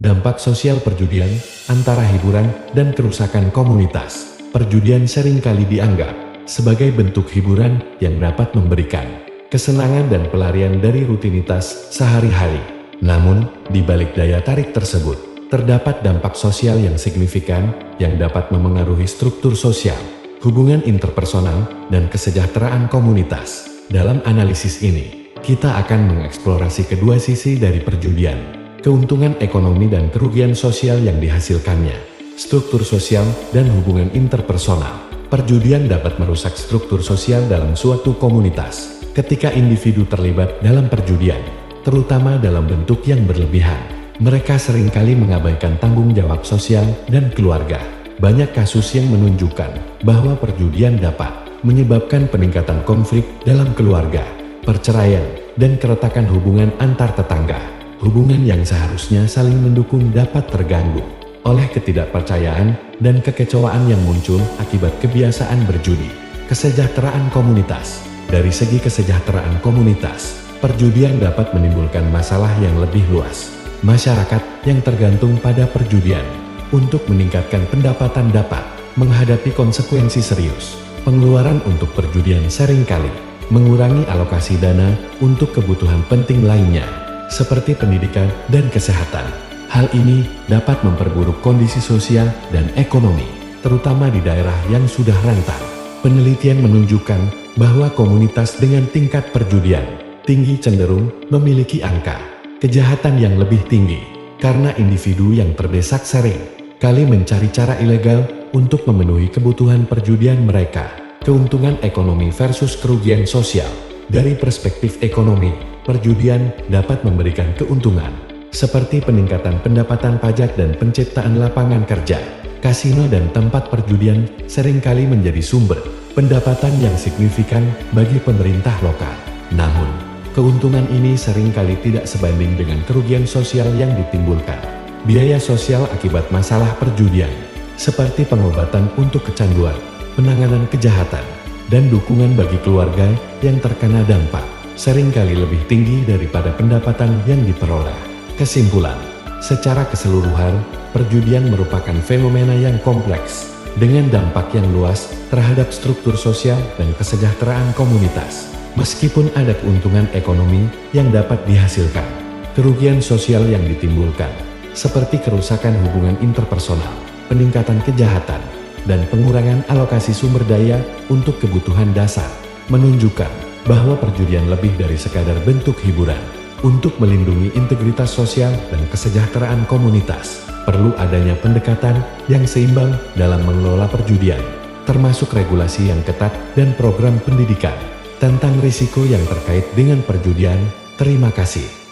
Dampak sosial perjudian, antara hiburan dan kerusakan komunitas. Perjudian seringkali dianggap sebagai bentuk hiburan yang dapat memberikan kesenangan dan pelarian dari rutinitas sehari-hari. Namun, di balik daya tarik tersebut, terdapat dampak sosial yang signifikan yang dapat memengaruhi struktur sosial, hubungan interpersonal, dan kesejahteraan komunitas. Dalam analisis ini, kita akan mengeksplorasi kedua sisi dari perjudian. Keuntungan ekonomi dan kerugian sosial yang dihasilkannya, struktur sosial dan hubungan interpersonal. Perjudian dapat merusak struktur sosial dalam suatu komunitas. Ketika individu terlibat dalam perjudian, terutama dalam bentuk yang berlebihan, mereka seringkali mengabaikan tanggung jawab sosial dan keluarga. Banyak kasus yang menunjukkan bahwa perjudian dapat menyebabkan peningkatan konflik dalam keluarga, perceraian, dan keretakan hubungan antar tetangga. Hubungan yang seharusnya saling mendukung dapat terganggu oleh ketidakpercayaan dan kekecewaan yang muncul akibat kebiasaan berjudi. Kesejahteraan komunitas. Dari segi kesejahteraan komunitas, perjudian dapat menimbulkan masalah yang lebih luas. Masyarakat yang tergantung pada perjudian untuk meningkatkan pendapatan dapat menghadapi konsekuensi serius. Pengeluaran untuk perjudian seringkali mengurangi alokasi dana untuk kebutuhan penting lainnya, seperti pendidikan dan kesehatan. Hal ini dapat memperburuk kondisi sosial dan ekonomi, terutama di daerah yang sudah rentan. Penelitian menunjukkan bahwa komunitas dengan tingkat perjudian tinggi cenderung memiliki angka kejahatan yang lebih tinggi, karena individu yang terdesak sering kali mencari cara ilegal untuk memenuhi kebutuhan perjudian mereka. Keuntungan ekonomi versus kerugian sosial. Dari perspektif ekonomi, perjudian dapat memberikan keuntungan, seperti peningkatan pendapatan pajak dan penciptaan lapangan kerja. Kasino dan tempat perjudian seringkali menjadi sumber pendapatan yang signifikan bagi pemerintah lokal. Namun, keuntungan ini seringkali tidak sebanding dengan kerugian sosial yang ditimbulkan. Biaya sosial akibat masalah perjudian, seperti pengobatan untuk kecanduan, penanganan kejahatan, dan dukungan bagi keluarga yang terkena dampak, seringkali lebih tinggi daripada pendapatan yang diperoleh. Kesimpulan, secara keseluruhan, perjudian merupakan fenomena yang kompleks, dengan dampak yang luas terhadap struktur sosial dan kesejahteraan komunitas. Meskipun ada keuntungan ekonomi yang dapat dihasilkan, kerugian sosial yang ditimbulkan, seperti kerusakan hubungan interpersonal, peningkatan kejahatan, dan pengurangan alokasi sumber daya untuk kebutuhan dasar, menunjukkan bahwa perjudian lebih dari sekadar bentuk hiburan. Untuk melindungi integritas sosial dan kesejahteraan komunitas, perlu adanya pendekatan yang seimbang dalam mengelola perjudian, termasuk regulasi yang ketat dan program pendidikan tentang risiko yang terkait dengan perjudian. Terima kasih.